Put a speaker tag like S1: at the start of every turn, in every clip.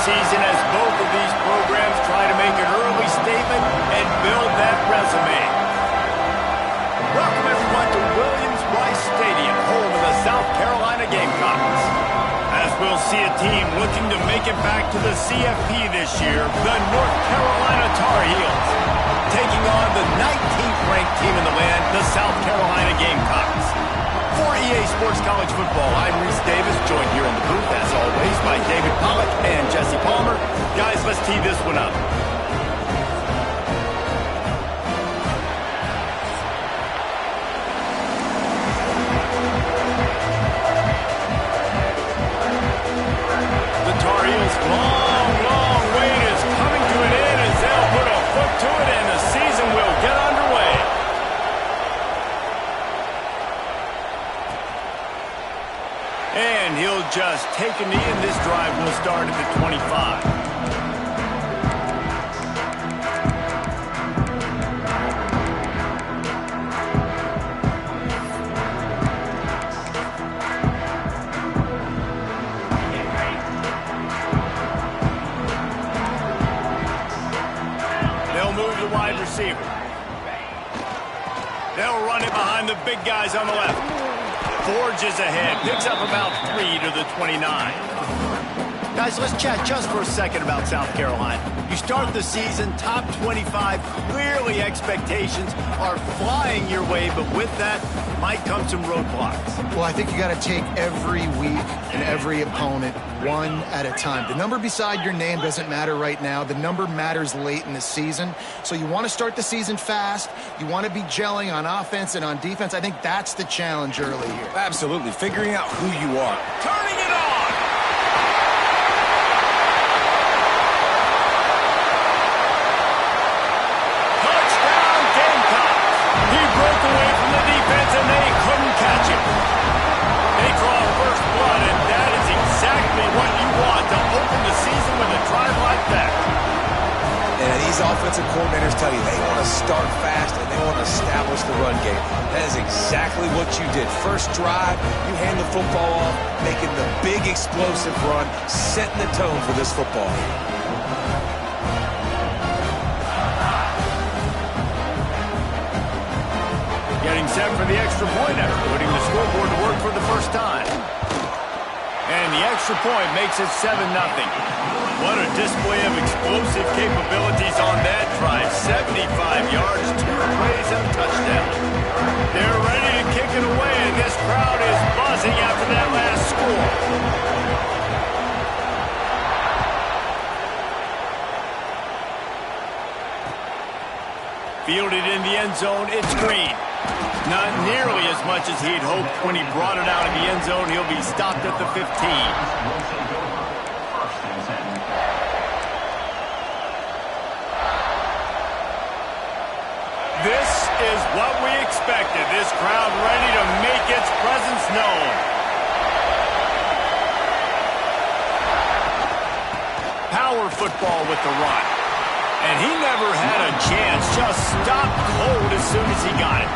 S1: season as both of these programs try to make an early statement and build that resume. Welcome everyone to Williams-Brice Stadium, home of the South Carolina Gamecocks. As we'll see a team looking to make it back to the CFP this year, the North Carolina Tar Heels, taking on the 19th ranked team in the land, the South Carolina Gamecocks. For EA Sports College Football, I'm Reese Davis, joined here in the booth, as always, by David Pollock and Jesse Palmer. Guys, let's tee this one up. The Tar Heels' long wait is coming to an end as they'll put a foot to it and the season will get underway. And he'll just take a knee, and this drive will start at the 25. They'll move the wide receiver. They'll run it behind the big guys on the left. Forges ahead, picks up about 3 to the 29. Guys, let's chat just for a second about South Carolina. You start the season top 25. Clearly expectations are flying your way, but with that might come some roadblocks.
S2: Well, I think you got to take every week and every opponent one at a time. The number beside your name doesn't matter right now. The number matters late in the season. So you want to start the season fast. You want to be gelling on offense and on defense. I think that's the challenge early here.
S3: Absolutely. Figuring out who you are.
S1: Turning it on! Touchdown Gamecocks! He broke away from the defense and they couldn't catch him. They draw first blood, and that is exactly what you want to open the season with a drive like that.
S3: And these offensive coordinators tell you they want to start fast and they want to establish the run game. That is exactly what you did. First drive, you hand the football off, making the big explosive run, setting the tone for this football game.
S1: Getting set for the extra point effort, putting the scoreboard to work for the first time. And the extra point makes it 7-0. What a display of explosive capabilities on that drive. 75 yards, 2 plays, and a touchdown. They're ready to kick it away, and this crowd is buzzing after that last score. Fielded in the end zone, it's Green. Not nearly as much as he'd hoped when he brought it out of the end zone. He'll be stopped at the 15. This is what we expected. This crowd ready to make its presence known. Power football with the run. And he never had a chance. Just stopped cold as soon as he got it.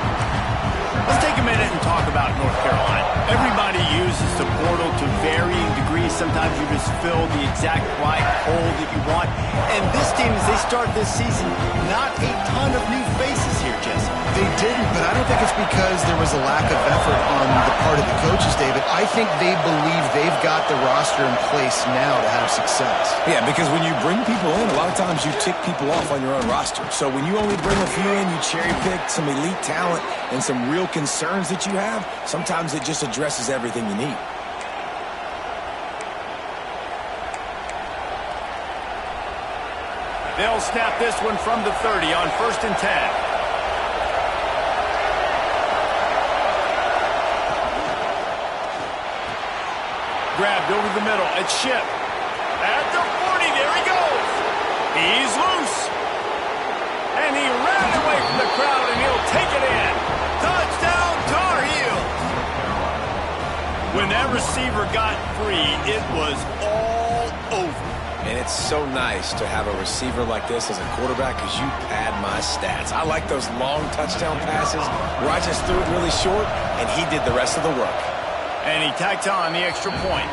S1: Let's take a minute and talk about North Carolina. Everybody uses the portal to varying degrees. Sometimes you just fill the exact right hole that you want. And this team, as they start this season, not a ton of new faces here, Jesse.
S2: They didn't, but I don't think it's because there was a lack of effort on the part of the coaches, David. I think they believe they've got the roster in place now to have success.
S3: Yeah, because when you bring people in, a lot of times you tick people off on your own roster. So when you only bring a few in, you cherry pick some elite talent and some real concerns that you have, sometimes it just addresses everything you need.
S1: They'll snap this one from the 30 on 1st and 10. Grabbed over the middle. It's Ship. At the 40, there he goes. He's loose. And he ran away from the crowd, and he'll take it in. Touchdown, Tar Heels. When that receiver got free, it was all over.
S3: And it's so nice to have a receiver like this as a quarterback because you pad my stats. I like those long touchdown passes where I just threw it really short, and he did the rest of the work.
S1: And he tacks on the extra point.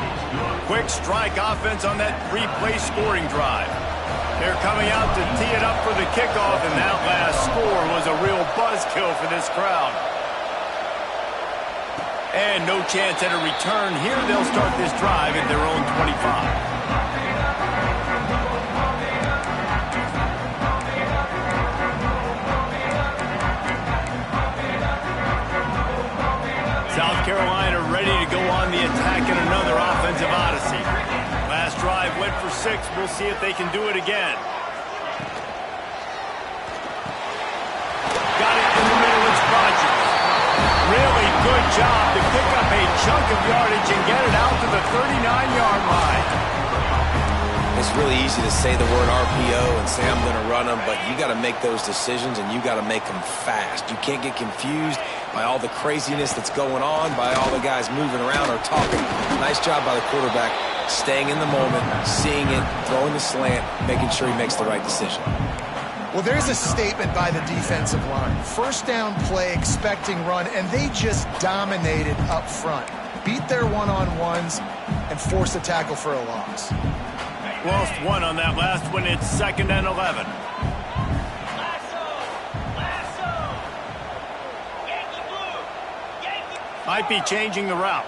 S1: Quick strike offense on that three-play scoring drive. They're coming out to tee it up for the kickoff, and that last score was a real buzzkill for this crowd. And no chance at a return here. They'll start this drive at their own 25. South Carolina ready to go on the attack in another offensive odyssey. Last drive went for 6. We'll see if they can do it again. Got it in the middle. It's Rodgers. Really good job to pick up a chunk of yardage and get it out to the 39-yard line.
S3: It's really easy to say the word RPO and say I'm going to run them, but you got to make those decisions and you got to make them fast. You can't get confused by all the craziness that's going on, by all the guys moving around or talking. Nice job by the quarterback, staying in the moment, seeing it, throwing the slant, making sure he makes the right decision.
S2: Well, there's a statement by the defensive line. First down play, expecting run, and they just dominated up front. Beat their one-on-ones and forced a tackle for a loss.
S1: Lost one on that last one. It's 2nd and 11. Might be changing the route.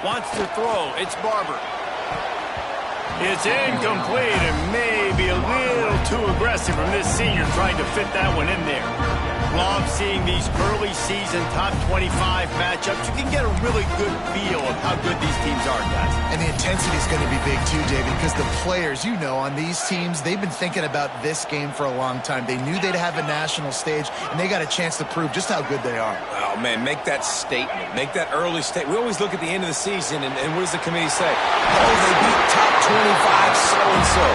S1: Wants to throw. It's Barber. It's incomplete and maybe a little too aggressive from this senior trying to fit that one in there. Love seeing these early season top 25 matchups. You can get a really good feel of how good these teams are, guys.
S2: And the intensity is going to be big too, David, because the players, you know, on these teams, they've been thinking about this game for a long time. They knew they'd have a national stage, and they got a chance to prove just how good they are.
S3: Oh, man, make that statement. Make that early statement. We always look at the end of the season, and what does the committee say? Oh, they beat top 25 so-and-so.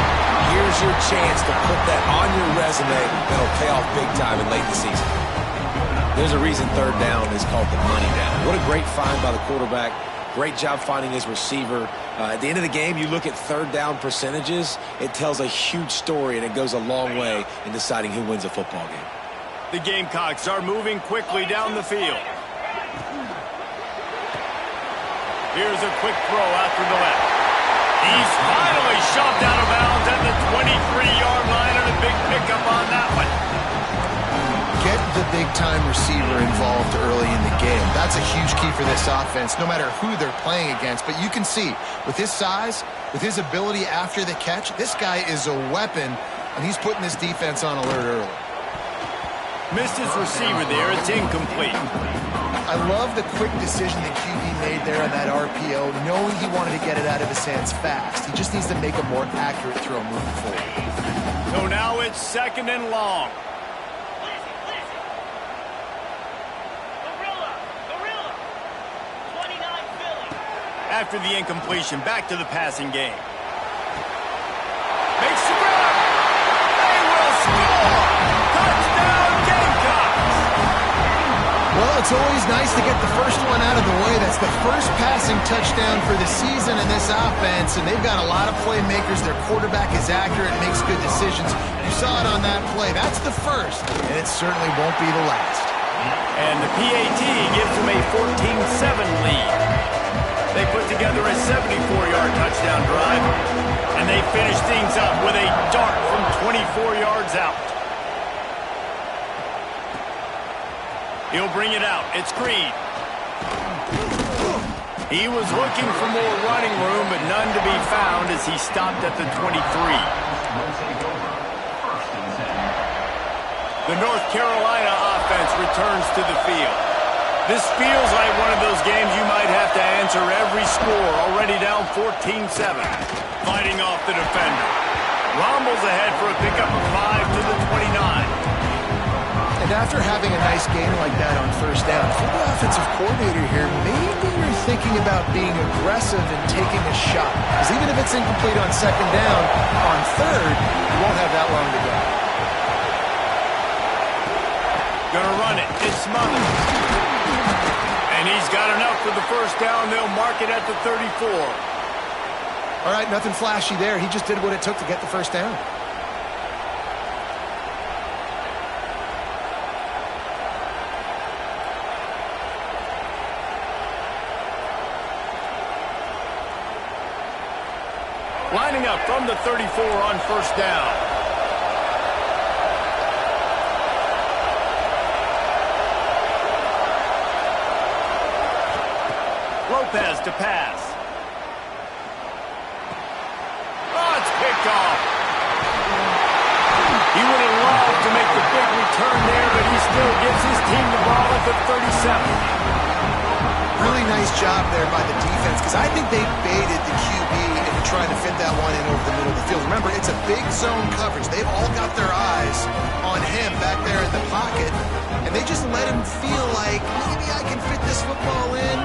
S3: Here's your chance to put that on your resume that'll pay off big time in late in the season. There's a reason 3rd down is called the money down. What a great find by the quarterback. Great job finding his receiver. At the end of the game, you look at 3rd down percentages. It tells a huge story, and it goes a long way in deciding who wins a football game.
S1: The Gamecocks are moving quickly down the field. Here's a quick throw out to the left. He's finally shoved out of bounds at the 23-yard line, and a big pickup on that one.
S2: Get the big-time receiver involved early in the game. That's a huge key for this offense, no matter who they're playing against. But you can see, with his size, with his ability after the catch, this guy is a weapon, and he's putting this defense on alert early.
S1: Missed his receiver there. It's incomplete.
S2: I love the quick decision that QB made there on that RPO, knowing he wanted to get it out of his hands fast. He just needs to make a more accurate throw moving forward.
S1: So now it's 2nd and long. After the incompletion, back to the passing game. Makes the grab. They will score. Touchdown, Gamecocks.
S2: Well, it's always nice to get the first one out of the way. That's the first passing touchdown for the season in this offense, and they've got a lot of playmakers. Their quarterback is accurate, makes good decisions. You saw it on that play. That's the first, and it certainly won't be the last.
S1: And the PAT gives them a 14-7 lead. They put together a 74-yard touchdown drive, and they finish things up with a dart from 24 yards out. He'll bring it out. It's Green. He was looking for more running room, but none to be found as he stopped at the 23. The North Carolina offense returns to the field. This feels like one of those games you might have to answer every score. Already down 14-7. Fighting off the defender. Rumbles ahead for a pickup of 5 to the 29.
S2: And after having a nice game like that on 1st down, for the offensive coordinator here, maybe you're thinking about being aggressive and taking a shot. Because even if it's incomplete on 2nd down, on 3rd, you won't have that long to go.
S1: Gonna run it. It's smothered. And he's got enough for the 1st down. They'll mark it at the 34.
S2: All right, nothing flashy there. He just did what it took to get the 1st down.
S1: Lining up from the 34 on first down. Lopez to pass. Oh, it's picked off. He would have loved to make the big return there, but he still gives his team the ball at the 37.
S2: Really nice job there by the defense, because I think they baited the QB into trying to fit that one in over the middle of the field. Remember, it's a big zone coverage. They've all got their eyes on him back there in the pocket, and they just let him feel like, maybe I can fit this football in.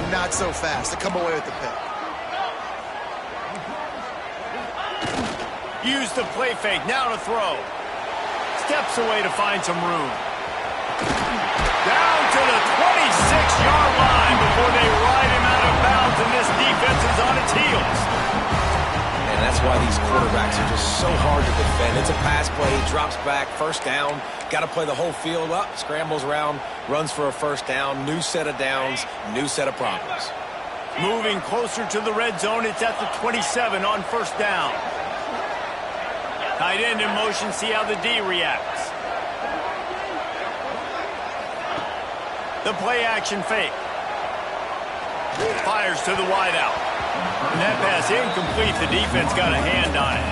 S2: Not so fast. They come away with the pick.
S1: Use the play fake. Now to throw. Steps away to find some room. Down to the 26-yard line before they ride him out of bounds, and this defense is on its heels.
S3: And that's why these quarterbacks are just so hard to defend. It's a pass play, he drops back, first down, got to play the whole field up, scrambles around, runs for a first down, new set of downs, new set of problems.
S1: Moving closer to the red zone, it's at the 27 on first down. Tight end in motion, see how the D reacts. The play action fake. Fires to the wideout. And that pass incomplete. The defense got a hand on it.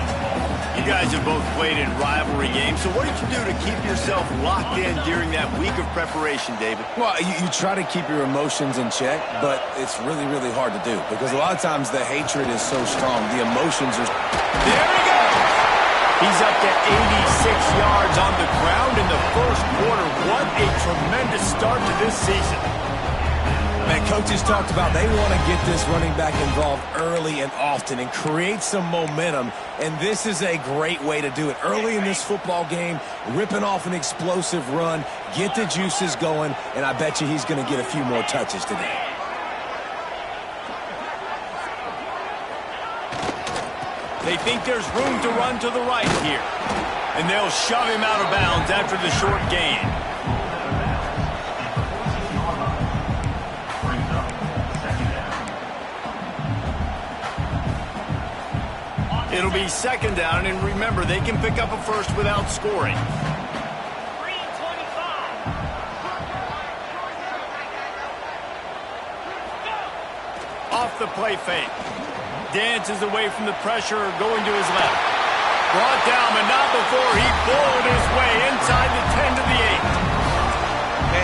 S1: You guys have both played in rivalry games, so what did you do to keep yourself locked in during that week of preparation, David?
S3: Well, you try to keep your emotions in check, but it's really, really hard to do because a lot of times the hatred is so strong. The emotions are...
S1: There he goes! He's up to 86 yards on the ground in the first quarter. What a tremendous start to this season.
S3: Man, coaches talked about they want to get this running back involved early and often and create some momentum, and this is a great way to do it. Early in this football game, ripping off an explosive run, get the juices going, and I bet you he's going to get a few more touches today.
S1: They think there's room to run to the right here. And they'll shove him out of bounds after the short gain. It'll be second down, and remember, they can pick up a first without scoring. Off the play fake. Dances away from the pressure, going to his left. Brought down, but not before he bowled his way inside the 10 to the 8.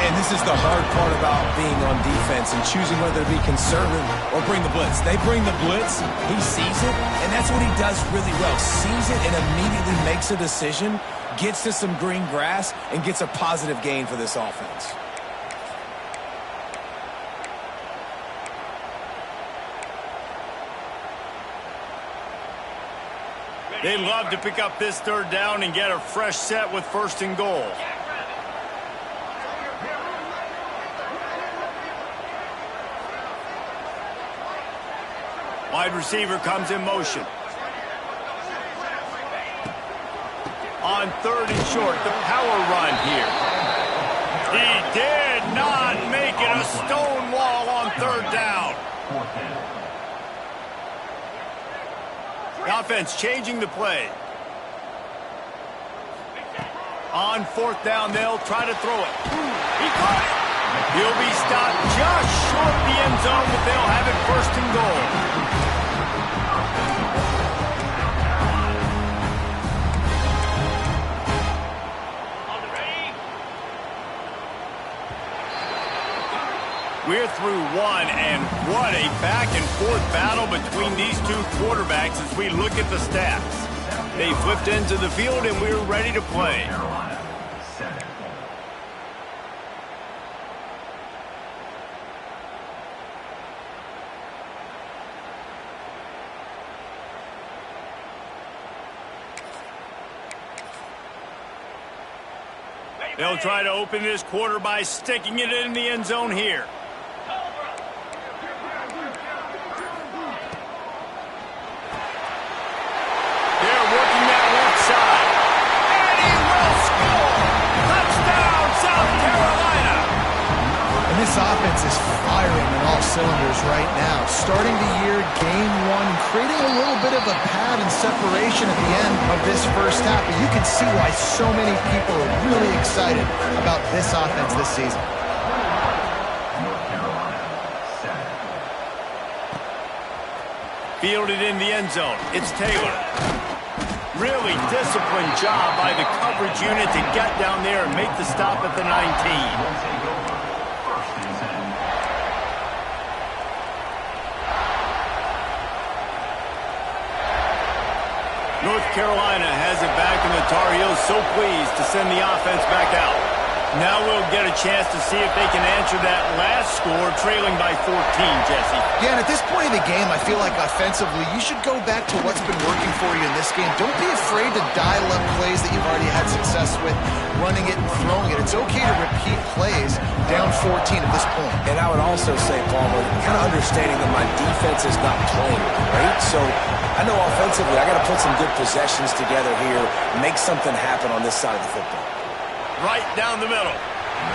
S3: And this is the hard part about being on defense and choosing whether to be conservative or bring the blitz. They bring the blitz, he sees it, and that's what he does really well. Sees it and immediately makes a decision, gets to some green grass, and gets a positive gain for this offense.
S1: They'd love to pick up this third down and get a fresh set with first and goal. Wide receiver comes in motion. On third and short, the power run here. He did not make it a stone wall on third down. The offense changing the play. On fourth down, they'll try to throw it. He caught it. He'll be stopped just short of the end zone, but they'll have it first and goal. We're through one, and what a back-and-forth battle between these two quarterbacks as we look at the stats. They flipped into the field, and we're ready to play. They'll try to open this quarter by sticking it in the end zone here.
S2: This offense is firing on all cylinders right now. Starting the year, game one, creating a little bit of a pad and separation at the end of this first half. But you can see why so many people are really excited about this offense this season.
S1: Fielded in the end zone. It's Taylor. Really disciplined job by the coverage unit to get down there and make the stop at the 19. North Carolina has it back, and the Tar Heels so pleased to send the offense back out. Now we'll get a chance to see if they can answer that last score, trailing by 14, Jesse.
S2: Yeah, and at this point in the game, I feel like offensively, you should go back to what's been working for you in this game. Don't be afraid to dial up plays that you've already had success with, running it and throwing it. It's okay to repeat plays down 14 at this point.
S3: And I would also say, Palmer, kind of understanding that my defense is not playing great, so I know offensively I got to put some good possessions together here, make something happen on this side of the football.
S1: Right down the middle.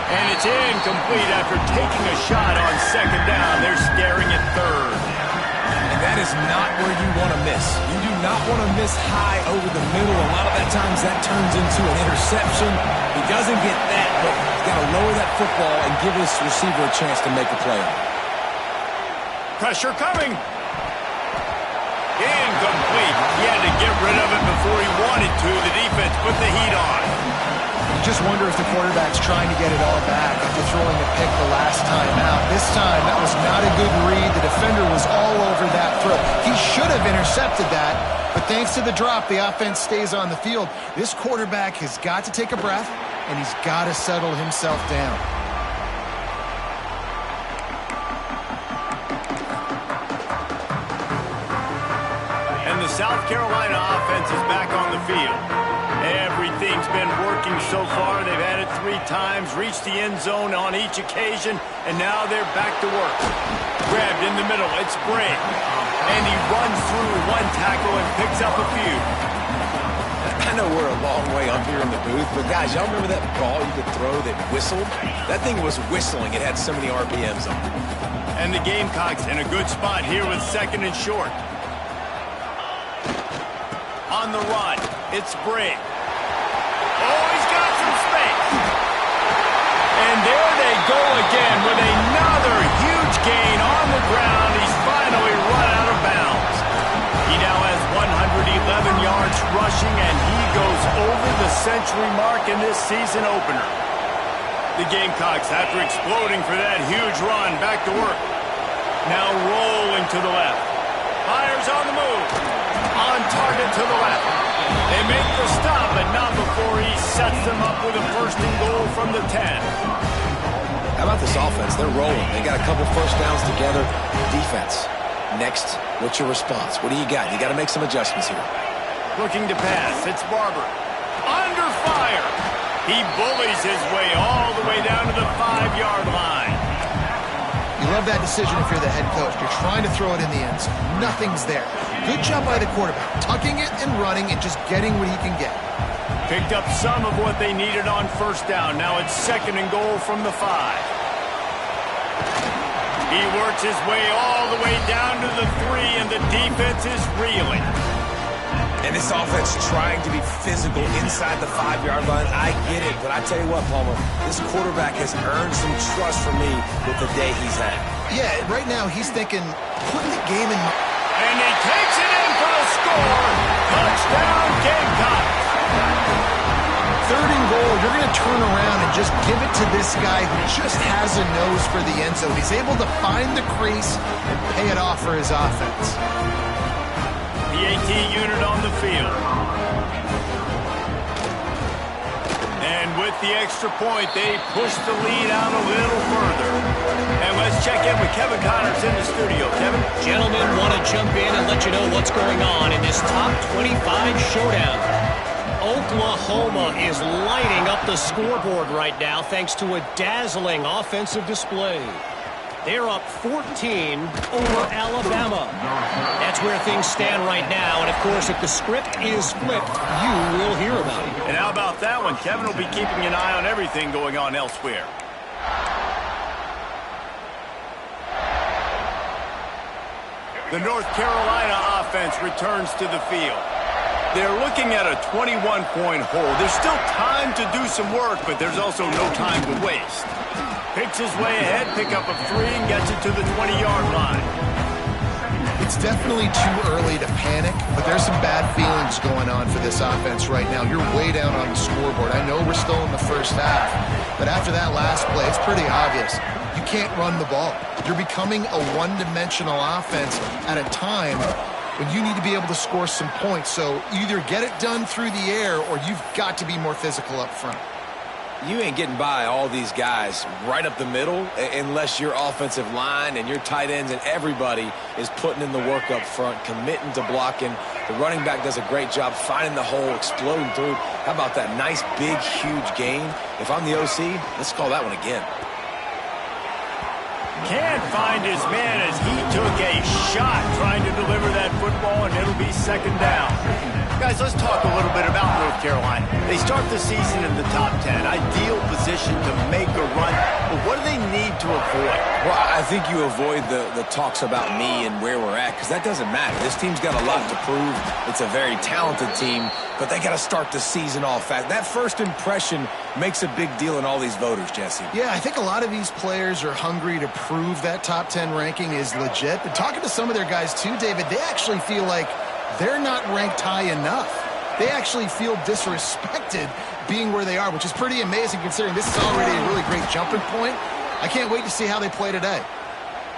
S1: And it's incomplete after taking a shot on second down. They're staring at third.
S3: And that is not where you want to miss. You do not want to miss high over the middle. A lot of that times that turns into an interception. He doesn't get that, but he's got to lower that football and give his receiver a chance to make a play.
S1: Pressure coming. Incomplete. He had to get rid of it before he wanted to. The defense put the heat on.
S2: You just wonder if the quarterback's trying to get it all back after throwing a pick the last time out. This time, that was not a good read. The defender was all over that throw. He should have intercepted that, but thanks to the drop, the offense stays on the field. This quarterback has got to take a breath, and he's got to settle himself down.
S1: And the South Carolina offense is back on the field. Everything's been working so far. They've had it 3 times, reached the end zone on each occasion, and now they're back to work. Grabbed in the middle, it's Bray. And he runs through 1 tackle and picks up a few.
S3: I know we're a long way up here in the booth, but guys, y'all remember that ball you could throw that whistled? That thing was whistling. It had so many RPMs on it.
S1: And the Gamecocks in a good spot here with 2nd and short. On the run, it's Bray. Oh, he's got some space. And there they go again with another huge gain on the ground. He's finally run out of bounds. He now has 111 yards rushing, and he goes over the century mark in this season opener. The Gamecocks, after exploding for that huge run, back to work. Now rolling to the left. Fires on the move. On target to the left. They make the stop, but not before he sets them up with a 1st and goal from the 10.
S3: How about this offense? They're rolling. They got a couple first downs together. Defense. Next, what's your response? What do you got? You got to make some adjustments here.
S1: Looking to pass. It's Barber. Under fire. He bullies his way all the way down to the 5-yard line.
S2: You love that decision if you're the head coach. You're trying to throw it in the end zone. Nothing's there. Good job by the quarterback, tucking it and running and just getting what he can get.
S1: Picked up some of what they needed on 1st down. Now it's 2nd and goal from the 5. He works his way all the way down to the 3, and the defense is reeling.
S3: And this offense trying to be physical inside the 5-yard line. I get it, but I tell you what, Palmer, this quarterback has earned some trust from me with the day he's had.
S2: Yeah, right now he's thinking, put the game in.
S1: And he takes it in for the score. Touchdown, Gamecocks.
S2: 3rd and goal, you're going to turn around and just give it to this guy who just has a nose for the end zone. He's able to find the crease and pay it off for his offense.
S1: The AT unit on the field. And with the extra point, they push the lead out a little further. And let's check in with Kevin Connors in the studio. Kevin?
S4: Gentlemen, want to jump in and let you know what's going on in this top 25 showdown. Oklahoma is lighting up the scoreboard right now thanks to a dazzling offensive display. They're up 14 over Alabama. That's where things stand right now. And, of course, if the script is flipped, you will hear about it.
S1: And how about that one? Kevin will be keeping an eye on everything going on elsewhere. The North Carolina offense returns to the field. They're looking at a 21-point hole. There's still time to do some work, but there's also no time to waste. Picks his way ahead, pick up a 3, and gets it to the 20-yard line.
S2: It's definitely too early to panic, but there's some bad feelings going on for this offense right now. You're way down on the scoreboard. I know we're still in the first half, but after that last play, it's pretty obvious. You can't run the ball. You're becoming a one-dimensional offense at a time when you need to be able to score some points. So either get it done through the air or you've got to be more physical up front.
S3: You ain't getting by all these guys right up the middle unless your offensive line and your tight ends and everybody is putting in the work up front, committing to blocking. The running back does a great job finding the hole, exploding through. How about that nice, big, huge gain? If I'm the OC, let's call that one again.
S1: Can't find his man as he took a shot trying to deliver that football, and it'll be second down. Guys, let's talk a little bit about North Carolina. They start the season in the top 10. Ideal position to make a run. But what do they need to avoid?
S3: Well, I think you avoid the talks about me and where we're at, because that doesn't matter. This team's got a lot to prove. It's a very talented team, but they got to start the season off fast. That first impression makes a big deal in all these voters, Jesse.
S2: Yeah, I think a lot of these players are hungry to prove that top 10 ranking is legit. But talking to some of their guys too, David, they actually feel like they're not ranked high enough. They actually feel disrespected being where they are, which is pretty amazing considering this is already a really great jumping point. I can't wait to see how they play today.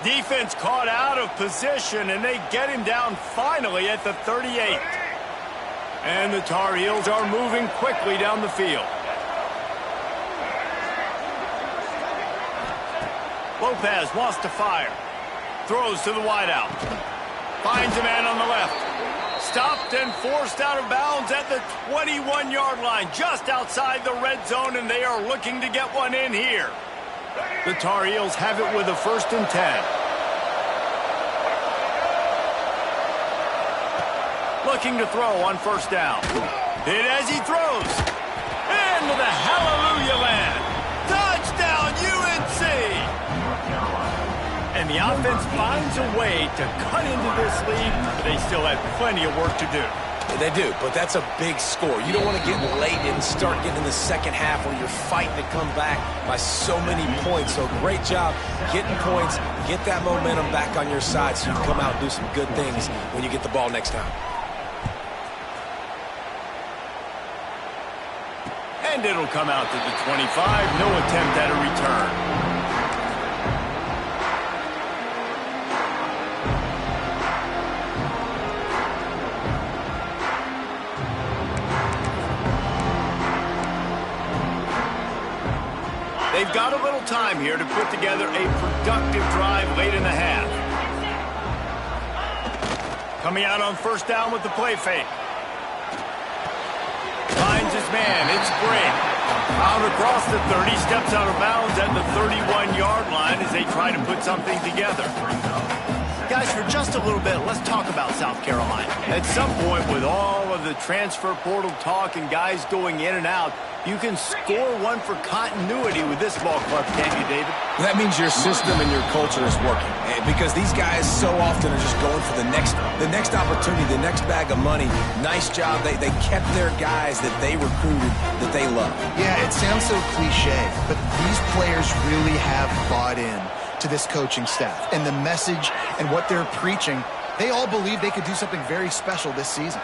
S1: Defense caught out of position, and they get him down finally at the 38. And the Tar Heels are moving quickly down the field. Lopez wants to fire. Throws to the wideout. Finds a man on the left. Stopped and forced out of bounds at the 21-yard line, just outside the red zone, and they are looking to get one in here. The Tar Heels have it with a 1st and 10. Looking to throw on 1st down. Hit as he throws. Into the hallelujah land. Touchdown, UNC! And the offense finds a way to cut into this lead, but they still have plenty of work to do.
S3: They do, but that's a big score. You don't want to get late and start getting in the second half where you're fighting to come back by so many points. So great job getting points, get that momentum back on your side so you can come out and do some good things when you get the ball next time.
S1: And it'll come out to the 25. No attempt at a return. They've got a little time here to put together a productive drive late in the half. Coming out on 1st down with the play fake. Finds his man. It's great. Out across the 30, steps out of bounds at the 31-yard line as they try to put something together. Guys, for just a little bit, let's talk about South Carolina. At some point, with all of the transfer portal talk and guys going in and out, you can score one for continuity with this ball club, can't you, David?
S3: That means your system and your culture is working, because these guys so often are just going for the next opportunity, the next bag of money. Nice job. They kept their guys that they recruited, that they love.
S2: Yeah, it sounds so cliche, but these players really have bought in to this coaching staff and the message and what they're preaching. They all believe they could do something very special this season.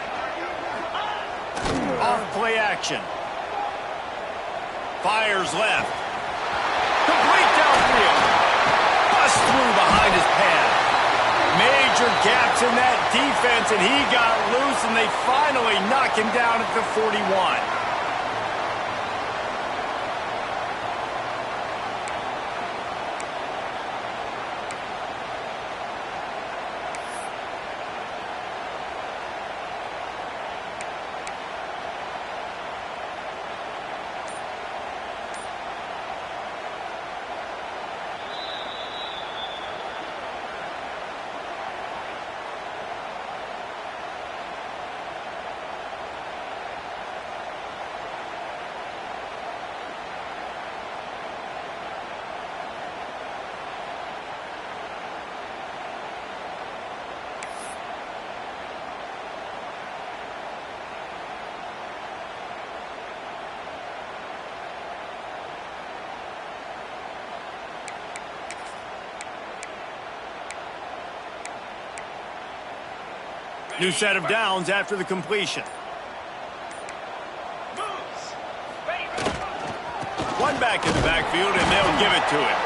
S1: Off play action. Fires left. Complete downfield. Bust through behind his pad. Major gaps in that defense, and he got loose, and they finally knock him down at the 41. New set of downs after the completion. One back in the backfield, and they'll give it to him.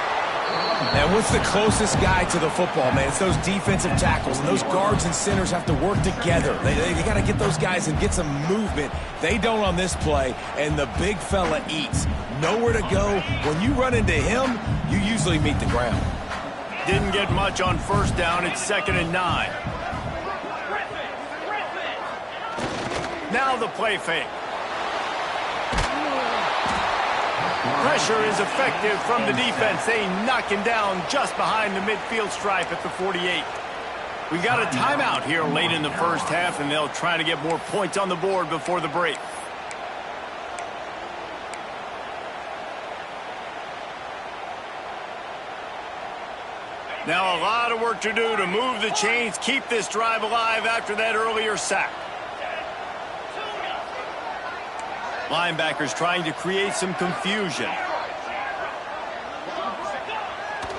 S3: And what's the closest guy to the football, man? It's those defensive tackles, and those guards and centers have to work together. They got to get those guys and get some movement. They don't on this play, and the big fella eats. Nowhere to go. When you run into him, you usually meet the ground.
S1: Didn't get much on first down. It's 2nd and 9. Now the play fake. Pressure is effective from the defense. They knock him down just behind the midfield stripe at the 48. We got a timeout here late in the first half, and they'll try to get more points on the board before the break. Now a lot of work to do to move the chains, keep this drive alive after that earlier sack. Linebackers trying to create some confusion.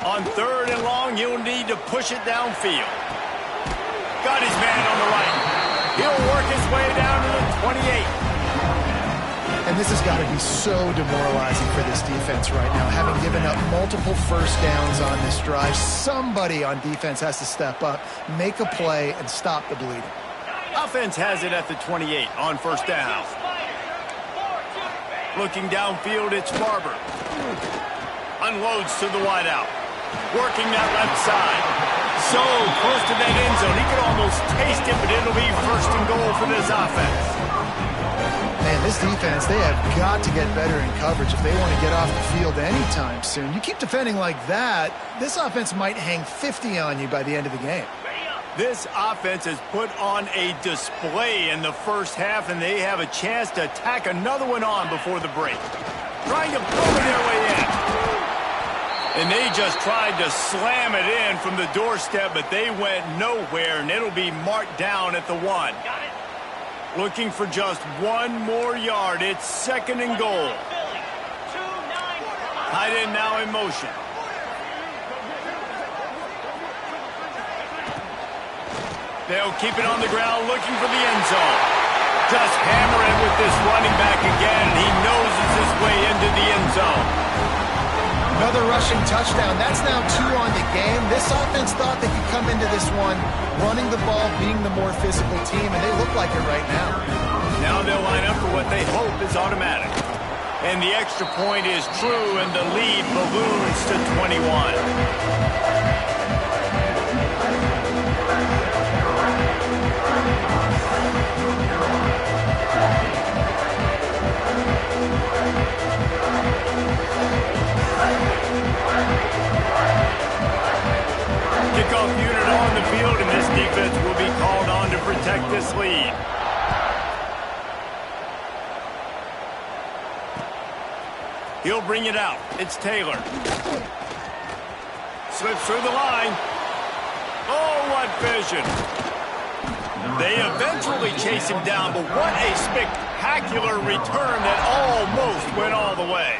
S1: On 3rd and long, you'll need to push it downfield. Got his man on the right. He'll work his way down to the 28.
S2: And this has got to be so demoralizing for this defense right now. Having given up multiple first downs on this drive, somebody on defense has to step up, make a play, and stop the bleeding.
S1: Offense has it at the 28 on first down. Looking downfield, it's Barber. Unloads to the wideout. Working that left side. So close to that end zone. He could almost taste it, but it'll be 1st and goal for this offense.
S2: Man, this defense, they have got to get better in coverage if they want to get off the field anytime soon. You keep defending like that, this offense might hang 50 on you by the end of the game.
S1: This offense has put on a display in the first half, and they have a chance to tack another one on before the break. Trying to pull their way in. And they just tried to slam it in from the doorstep, but they went nowhere, and it'll be marked down at the 1. Looking for just one more yard. It's 2nd and goal. Tight end now in motion. They'll keep it on the ground, looking for the end zone. Just hammering with this running back again. He noses his way into the end zone.
S2: Another rushing touchdown. That's now 2 on the game. This offense thought they could come into this one running the ball, being the more physical team, and they look like it right now.
S1: Now they'll line up for what they hope is automatic. And the extra point is true, and the lead balloons to 21. Kickoff unit on the field, and this defense will be called on to protect this lead. He'll bring it out. It's Taylor. Slips through the line. Oh, what vision. They eventually chase him down, but what a spectacular return that almost went all the way.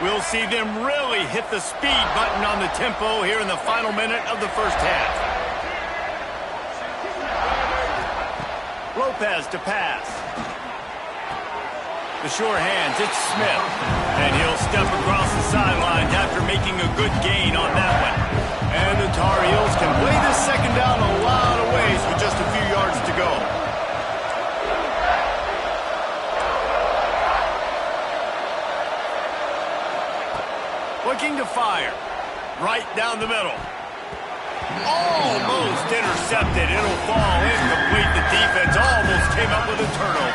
S1: We'll see them really hit the speed button on the tempo here in the final minute of the first half. Lopez to pass. The sure hands, it's Smith. And he'll step across the sidelines after making a good gain on that one. And the Tar Heels can play this second down a lot of ways with just a few yards to go. Looking to fire. Right down the middle. Almost intercepted. It'll fall incomplete. The defense almost came up with a turnover.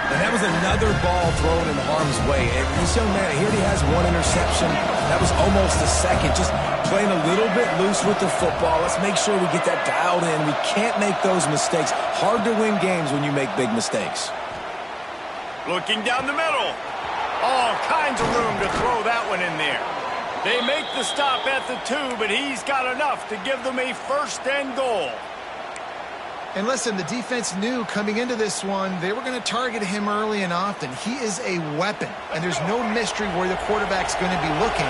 S3: And that was another ball thrown in harm's way. And this young man, here he has 1 interception. That was almost a second. Just playing a little bit loose with the football. Let's make sure we get that dialed in. We can't make those mistakes. Hard to win games when you make big mistakes.
S1: Looking down the middle. All kinds of room to throw that one in there. They make the stop at the 2, but he's got enough to give them a 1st and goal.
S2: And listen, the defense knew coming into this one, they were going to target him early and often. He is a weapon, and there's no mystery where the quarterback's going to be looking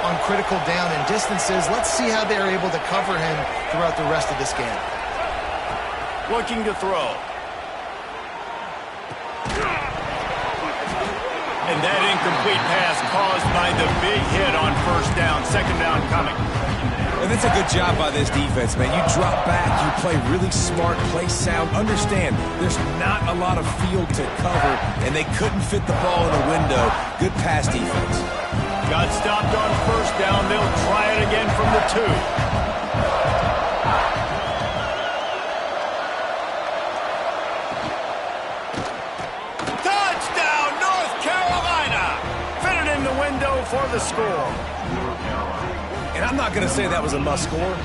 S2: on critical down and distances. Let's see how they're able to cover him throughout the rest of this game.
S1: looking to throw. And that incomplete pass caused by the big hit on first down. Second down coming.
S3: And that's a good job by this defense, man. You drop back, you play really smart, play sound. Understand, there's not a lot of field to cover, and they couldn't fit the ball in the window. Good pass defense.
S1: Got stopped on first down. They'll try it again from the 2. For the score.
S3: And I'm not going to say that was a must score,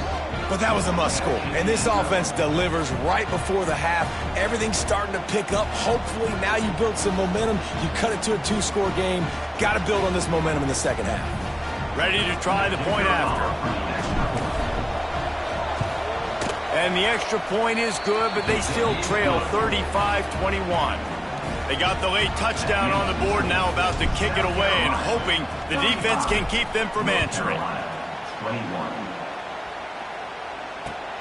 S3: but that was a must score. And this offense delivers right before the half. Everything's starting to pick up. Hopefully now you build some momentum. You cut it to a 2-score game. Got to build on this momentum in the second half. Ready to try the point after.
S1: And the extra point is good, but they still trail 35-21. They got the late touchdown on the board, now about to kick it away and hoping the defense can keep them from answering.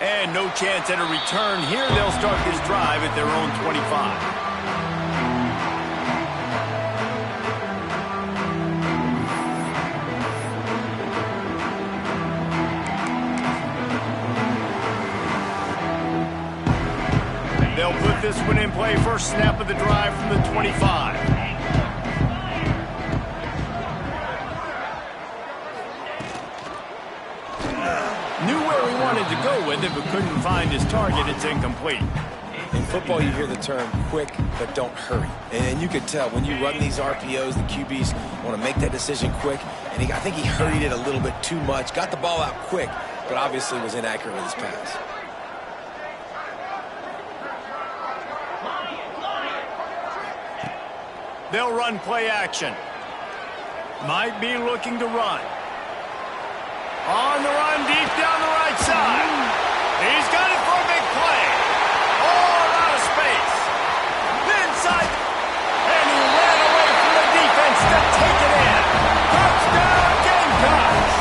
S1: And no chance at a return here. They'll start this drive at their own 25. They'll put this one in play. First snap of the drive from the 25. Knew where he wanted to go with it, but couldn't find his target. It's incomplete.
S3: In football, you hear the term quick, but don't hurry. And you could tell when you run these RPOs, the QBs want to make that decision quick. And I think he hurried it a little bit too much. Got the ball out quick, but obviously was inaccurate with his pass.
S1: They'll run play action. Might be looking to run. On the run, deep down the right side. He's got it for a big play. All out of space. Inside. And he ran away from the defense to take it in. Touchdown, Gamecocks.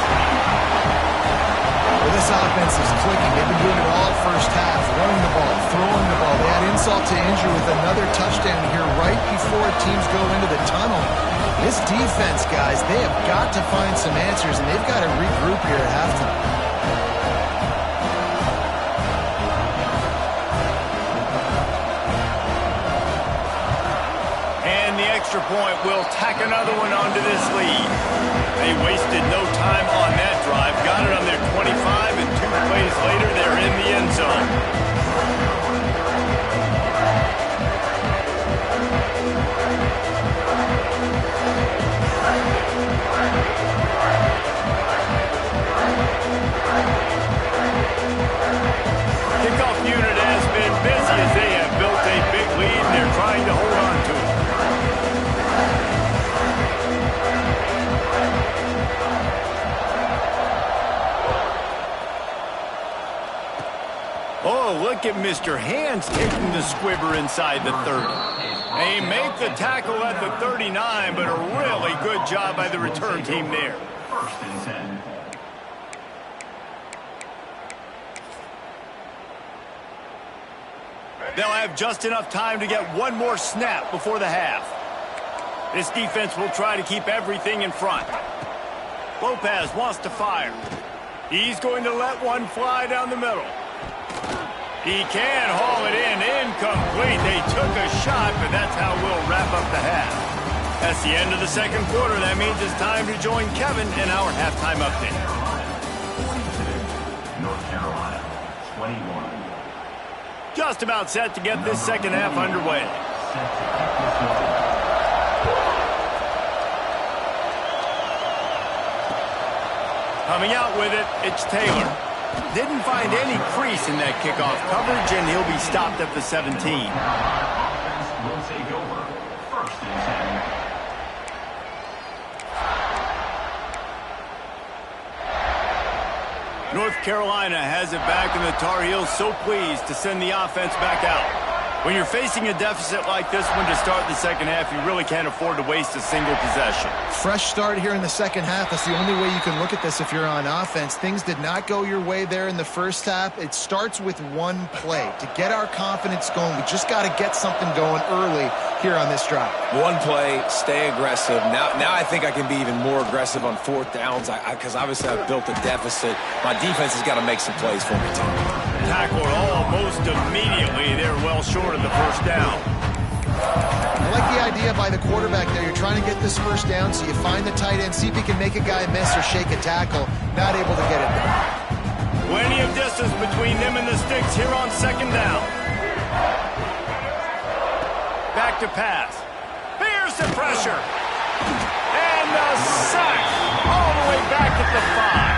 S2: Well, this offense is clicking. They've been doing it all first half. Running the ball, throwing the ball. They had insult to injury with another touchdown here right before teams go into the tunnel. This defense, guys, they have got to find some answers, and they've got to regroup here at halftime.
S1: And the extra point will tack another one onto this lead. They wasted no time on that drive. Got it on their 25, and 2 plays later, they're in the end zone. Kickoff unit has been busy as they have built a big lead, and they're trying to hold on to it. Oh, look at Mr. Hands taking the squibber inside the 30. They make the tackle at the 39, but a really good job by the return team there.
S5: First and 10.
S1: They'll have just enough time to get one more snap before the half. This defense will try to keep everything in front. Lopez wants to fire. He's going to let one fly down the middle. He can haul it in. Incomplete. They took a shot, but that's how we'll wrap up the half. That's the end of the second quarter. That means it's time to join Kevin in our halftime update.
S5: 42, North Carolina, 21.
S1: Just about set to get this second half underway. Coming out with it, it's Taylor. Didn't find any crease in that kickoff coverage, and he'll be stopped at the 17.
S5: Offense will take over. First and 10.
S1: North Carolina has it back, and the Tar Heels so pleased to send the offense back out. When you're facing a deficit like this one to start the second half, you really can't afford to waste a single possession.
S2: Fresh start here in the second half. That's the only way you can look at this if you're on offense. Things did not go your way there in the first half. It starts with one play. To get our confidence going, we just got to get something going early here on this drive.
S3: One play, stay aggressive. Now I think I can be even more aggressive on fourth downs because obviously I've built a deficit. My defense has got to make some plays for me, too.
S1: Tackled almost immediately. They're well short of the first down.
S2: I like the idea by the quarterback there. You're trying to get this first down, so you find the tight end, see if he can make a guy miss or shake a tackle. Not able to get it there.
S1: Plenty of distance between them and the sticks here on second down. Back to pass. Here's the pressure. And the sack. All the way back at the 5.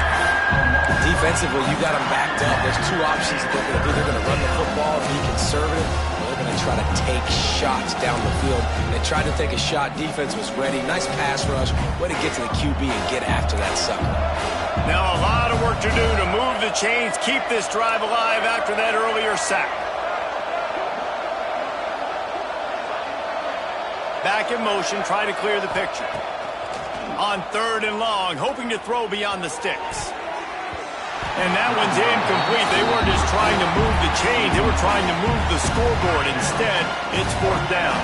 S3: Defensively, you got them backed up. There's two options that they're going to do. They're going to run the football and be conservative, or they're going to try to take shots down the field. They tried to take a shot. Defense was ready. Nice pass rush. Way to get to the QB and get after that sucker.
S1: Now a lot of work to do to move the chains, keep this drive alive after that earlier sack. Back in motion, try to clear the picture. On third and long, hoping to throw beyond the sticks. And that one's incomplete. They weren't just trying to move the chains. They were trying to move the scoreboard. Instead, it's fourth down.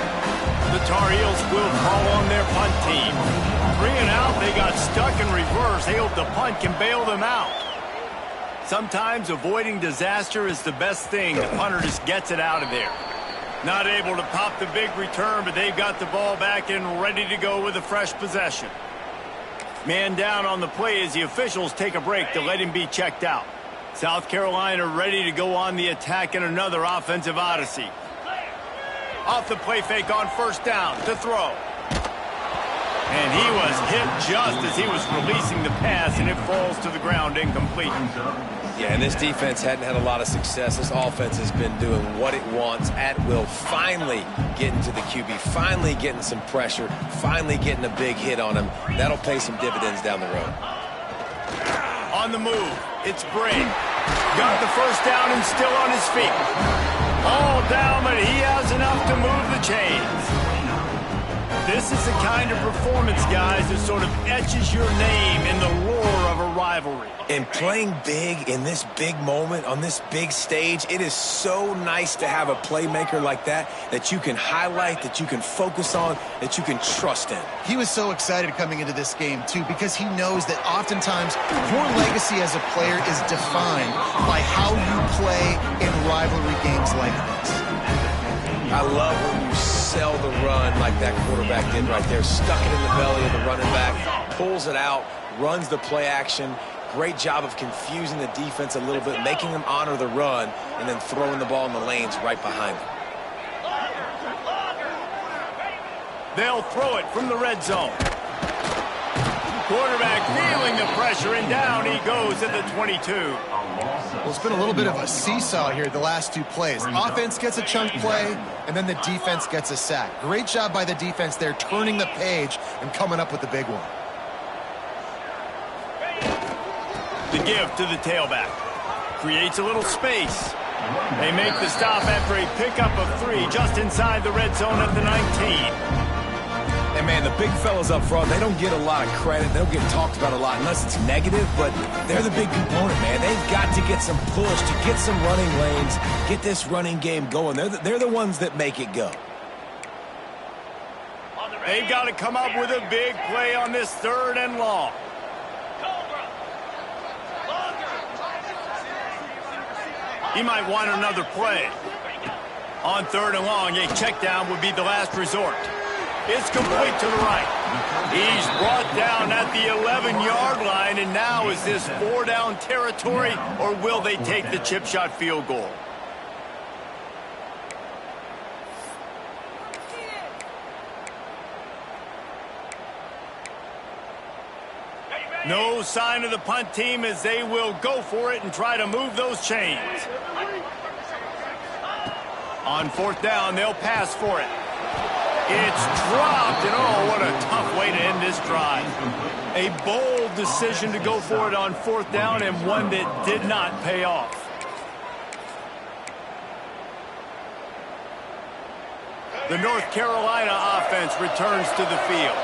S1: The Tar Heels will call on their punt team. 3 and out, they got stuck in reverse. They hope the punt can bail them out. Sometimes avoiding disaster is the best thing. The punter just gets it out of there. Not able to pop the big return, but they've got the ball back and ready to go with a fresh possession. Man down on the play as the officials take a break to let him be checked out. South Carolina ready to go on the attack in another offensive odyssey. Off the play fake on first down to throw. And he was hit just as he was releasing the pass, and it falls to the ground incomplete.
S3: Yeah, and this defense hadn't had a lot of success. This offense has been doing what it wants at will. Finally getting to the QB, finally getting some pressure, finally getting a big hit on him. That'll pay some dividends down the road.
S1: On the move, it's Bray. Got the first down and still on his feet. All down, but he has enough to move the chains. This is the kind of performance, guys, that sort of etches your name in the lore of a rivalry.
S3: And playing big in this big moment, on this big stage, it is so nice to have a playmaker like that you can highlight, that you can focus on, that you can trust in.
S2: He was so excited coming into this game, too, because he knows that oftentimes your legacy as a player is defined by how you play in rivalry games like this.
S3: I love when you sell the run like that quarterback did right there. Stuck it in the belly of the running back, pulls it out, runs the play action. Great job of confusing the defense a little bit, making them honor the run, and then throwing the ball in the lanes right behind them.
S1: They'll throw it from the red zone. Quarterback feeling the pressure, and down he goes at the 22.
S2: Well, it's been a little bit of a seesaw here the last two plays. Offense gets a chunk play, and then the defense gets a sack. Great job by the defense there, turning the page and coming up with the big one.
S1: The give to the tailback. Creates a little space. They make the stop after a pickup of 3 just inside the red zone at the 19.
S3: And, man, the big fellas up front, they don't get a lot of credit. They don't get talked about a lot unless it's negative, but they're the big component, man. They've got to get some push, to get some running lanes, get this running game going. They're the ones that make it go.
S1: They've got to come up with a big play on this third and long. He might want another play. On third and long, a check down would be the last resort. It's complete to the right. He's brought down at the 11-yard line, and now is this 4-down territory, or will they take the chip shot field goal? No sign of the punt team as they will go for it and try to move those chains. On fourth down, they'll pass for it. It's dropped, and oh, what a tough way to end this drive. A bold decision to go for it on fourth down, and one that did not pay off. The North Carolina offense returns to the field.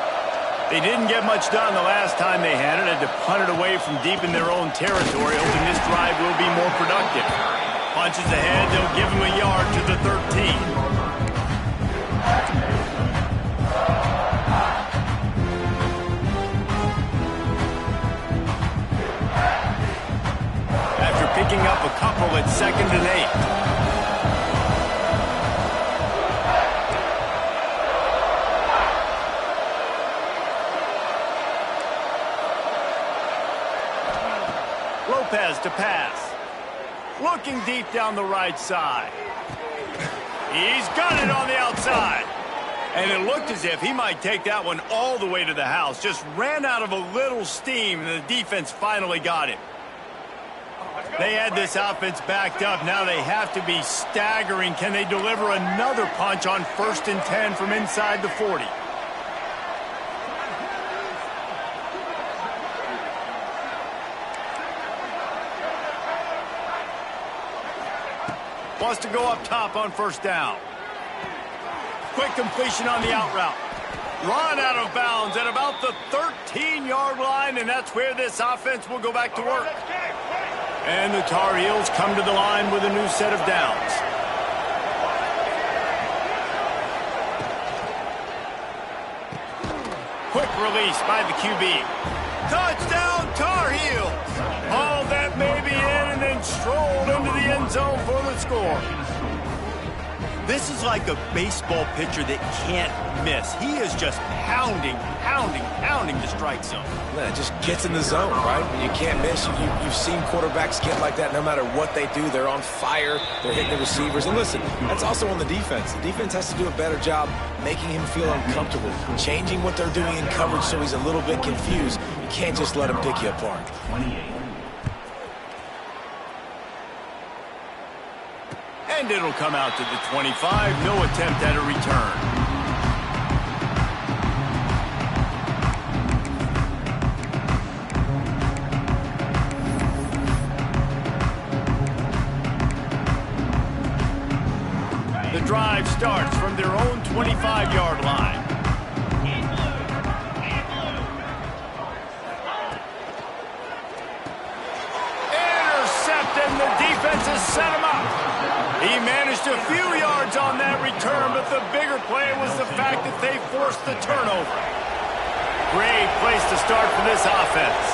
S1: They didn't get much done the last time they had it. Had to punt it away from deep in their own territory, hoping this drive will be more productive. Punches ahead, they'll give him a yard to the 13. After picking up a couple at 2nd and 8. Lopez to pass. Looking deep down the right side. He's got it on the outside. And it looked as if he might take that one all the way to the house. Just ran out of a little steam, and the defense finally got him. They had this offense backed up. Now they have to be staggering. Can they deliver another punch on 1st and 10 from inside the 40? Wants to go up top on 1st down. Quick completion on the out route. Run out of bounds at about the 13-yard line, and that's where this offense will go back to work. And the Tar Heels come to the line with a new set of downs. Quick release by the QB. Touchdown, Tar Heels! Hauled that baby in and then strolled into the end zone for the score. This is like a baseball pitcher that can't miss. He is just pounding the strike zone.
S3: Yeah, it just gets in the zone, right? When you can't miss, you've seen quarterbacks get like that no matter what they do. They're on fire. They're hitting the receivers. And listen, that's also on the defense. The defense has to do a better job making him feel uncomfortable, changing what they're doing in coverage so he's a little bit confused. You can't just let him pick you apart.
S5: 28.
S1: And it'll come out to the 25. No attempt at a return. The drive starts from their own 25-yard line. Intercepted, and the defense has set him up. He managed a few yards on that return, but the bigger play was the fact that they forced the turnover. Great place to start for this offense.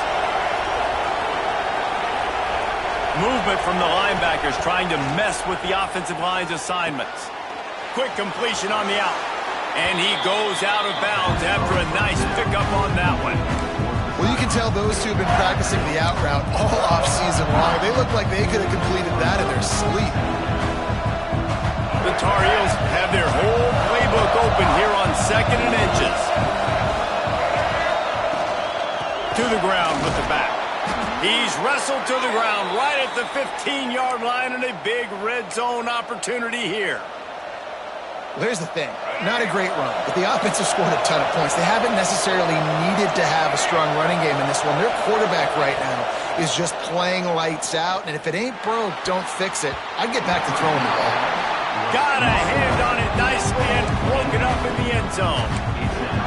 S1: Movement from the linebackers trying to mess with the offensive line's assignments. Quick completion on the out. And he goes out of bounds after a nice pickup on that one.
S2: Well, you can tell those two have been practicing the out route all off-season long. They look like they could have completed that in their sleep.
S1: The Tar Heels have their whole playbook open here on 2nd and inches. To the ground with the back. He's wrestled to the ground right at the 15-yard line, and a big red zone opportunity here.
S2: Well, here's the thing. Not a great run, but the offense has scored a ton of points. They haven't necessarily needed to have a strong running game in this one. Their quarterback right now is just playing lights out, and if it ain't broke, don't fix it. I'd get back to throwing the ball.
S1: Got a hand on it nicely and broke it up in the end zone.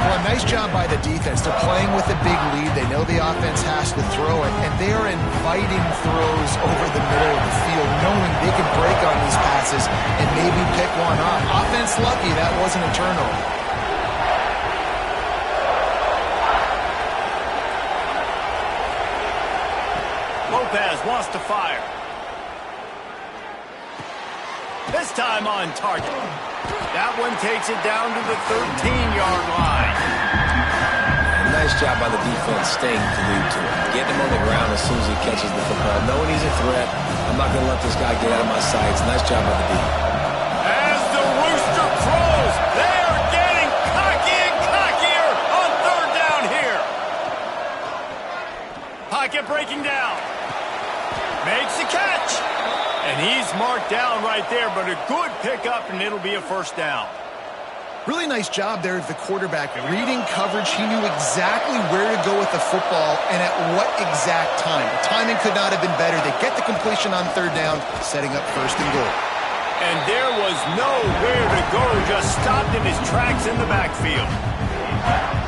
S2: Well, a nice job by the defense. They're playing with a big lead. They know the offense has to throw it, and they are inviting throws over the middle of the field, knowing they can break on these passes and maybe pick one off. Offense lucky that wasn't a turnover.
S1: Lopez wants to fire. This time on target. That one takes it down to the 13-yard line.
S3: Nice job by the defense staying glued to it. Getting him on the ground as soon as he catches the football. Knowing he's a threat, I'm not going to let this guy get out of my sights. Nice job by the defense.
S1: As the rooster crows, they are getting cocky and cockier on 3rd down here. Pocket breaking down. Makes the catch. And he's marked down right there, but a good pickup, and it'll be a 1st down.
S2: Really nice job there of the quarterback. Reading coverage, he knew exactly where to go with the football and at what exact time. The timing could not have been better. They get the completion on 3rd down, setting up 1st and goal.
S1: And there was nowhere to go, just stopped in his tracks in the backfield.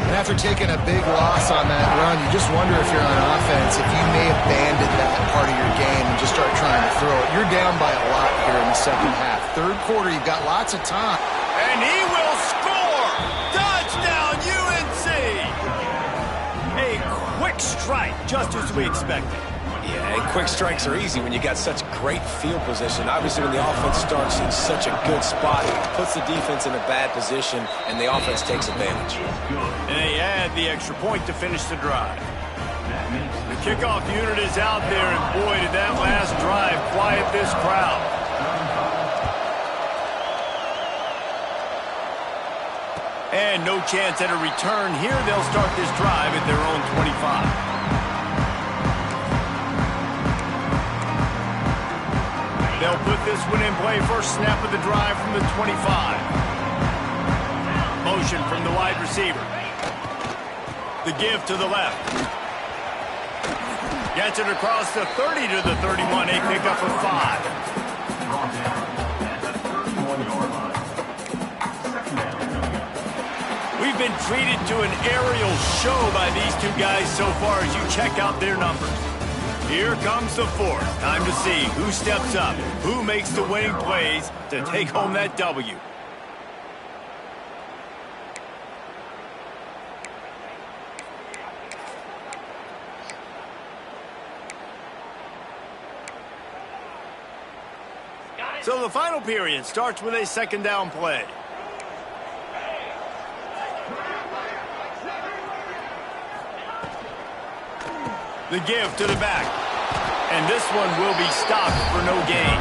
S2: And after taking a big loss on that run, you just wonder if you're on offense, if you may abandon that part of your game and just start trying to throw it. You're down by a lot here in the second half. Third quarter, you've got lots of time.
S1: And he will score! Touchdown, UNC! A quick strike, just as we expected.
S3: Yeah, and quick strikes are easy when you got such great field position. Obviously, when the offense starts in such a good spot, it puts the defense in a bad position, and the offense takes advantage.
S1: And they add the extra point to finish the drive. The kickoff unit is out there, and boy, did that last drive quiet this crowd. And no chance at a return here. They'll start this drive at their own 25. They'll put this one in play. First snap of the drive from the 25. Motion from the wide receiver. The give to the left. Gets it across the 30 to the 31. A pickup of 5. We've been treated to an aerial show by these two guys so far as you check out their numbers. Here comes the fourth. Time to see who steps up, who makes the winning plays to take home that W. So the final period starts with a second down play. The give to the back. And this one will be stopped for no gain.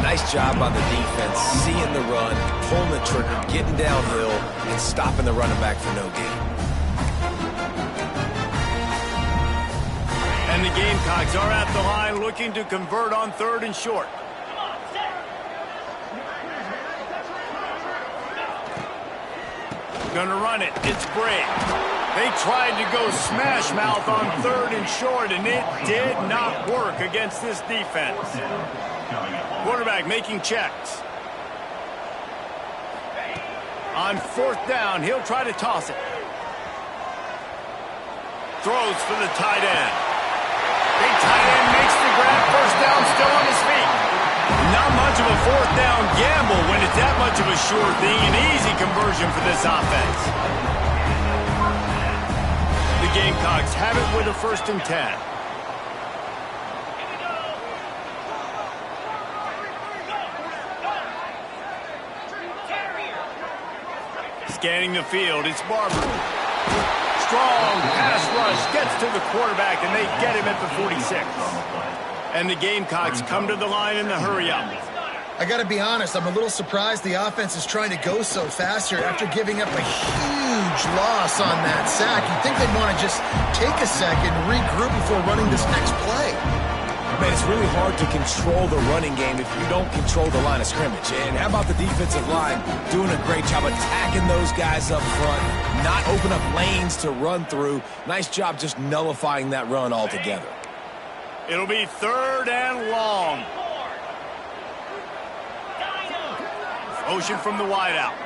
S3: Nice job by the defense, seeing the run, pulling the trigger, getting downhill, and stopping the running back for no gain.
S1: And the Gamecocks are at the line looking to convert on 3rd and short. Gonna run it. It's Bray. They tried to go smash mouth on 3rd and short, and it did not work against this defense. Quarterback making checks. On 4th down, he'll try to toss it. Throws for the tight end. Big tight end makes the grab. First down, still on his feet. Not much of a 4th down gamble when it's that much of a sure thing. An easy conversion for this offense. The Gamecocks have it with a 1st and 10. Scanning the field, it's Barber. Strong pass rush gets to the quarterback, and they get him at the 46. And the Gamecocks come to the line in the hurry-up.
S2: I got to be honest, I'm a little surprised the offense is trying to go so fast here after giving up a huge loss on that sack. You'd think they'd want to just take a second, regroup before running this next play.
S3: Man, it's really hard to control the running game if you don't control the line of scrimmage. And how about the defensive line doing a great job attacking those guys up front, not open up lanes to run through. Nice job just nullifying that run altogether.
S1: It'll be 3rd and long. Motion from the wideout.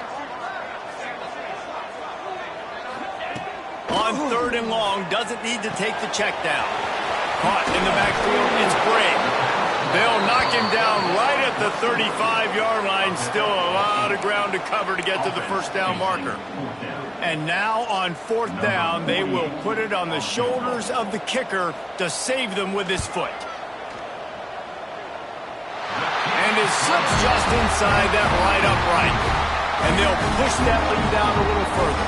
S1: On 3rd and long, doesn't need to take the check down. Caught in the backfield, it's Bray. They'll knock him down right at the 35-yard line. Still a lot of ground to cover to get to the 1st down marker. And now on 4th down, they will put it on the shoulders of the kicker to save them with his foot. And it slips just inside that right upright. And they'll push that lead down a little further.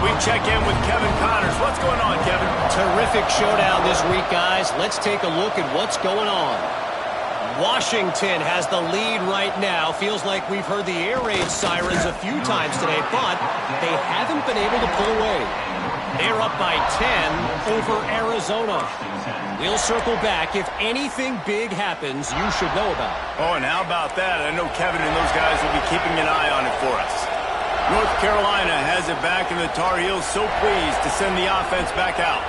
S1: We check in with Kevin Connors. What's going on, Kevin?
S4: Terrific showdown this week, guys. Let's take a look at what's going on. Washington has the lead right now. Feels like we've heard the air raid sirens a few times today, but they haven't been able to pull away. They're up by 10 over Arizona. We'll circle back. If anything big happens, you should know about it.
S1: Oh, and how about that? I know Kevin and those guys will be keeping an eye on it for us. North Carolina has it back, and the Tar Heels so pleased to send the offense back out.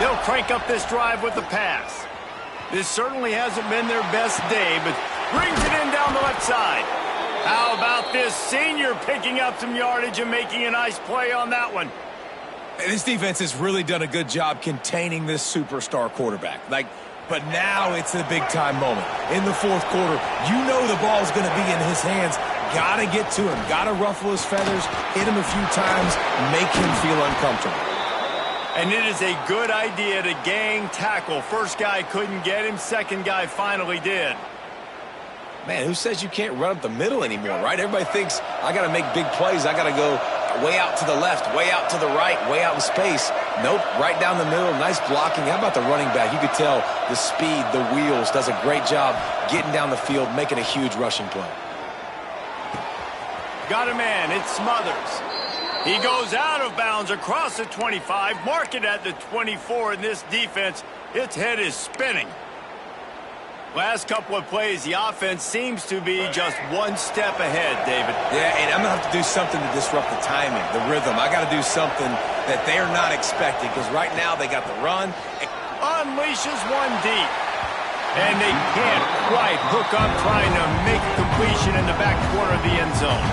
S1: They'll crank up this drive with the pass. This certainly hasn't been their best day, but Brings it in down the left side. How about this senior picking up some yardage and making a nice play on that one?
S3: This defense has really done a good job containing this superstar quarterback. But now it's a big-time moment. In the fourth quarter, you know the ball's going to be in his hands. Got to get to him. Got to ruffle his feathers, hit him a few times, make him feel uncomfortable.
S1: And it is a good idea to gang tackle. First guy couldn't get him. Second guy finally did.
S3: Man, who says you can't run up the middle anymore, right? Everybody thinks, I got to make big plays. I got to go way out to the left, way out to the right, way out in space. Nope, right down the middle. Nice blocking. How about the running back? You could tell the speed, the wheels, does a great job getting down the field, making a huge rushing play.
S1: Got a man. It's Smothers. He goes out of bounds across the 25, mark it at the 24, and this defense, its head is spinning. Last couple of plays, the offense seems to be just one step ahead, David.
S3: Yeah, and I'm going to have to do something to disrupt the timing, the rhythm. I got to do something that they're not expecting, because right now they got the run.
S1: Unleashes one deep. And they can't quite hook up trying to make a completion in the back corner of the end zone.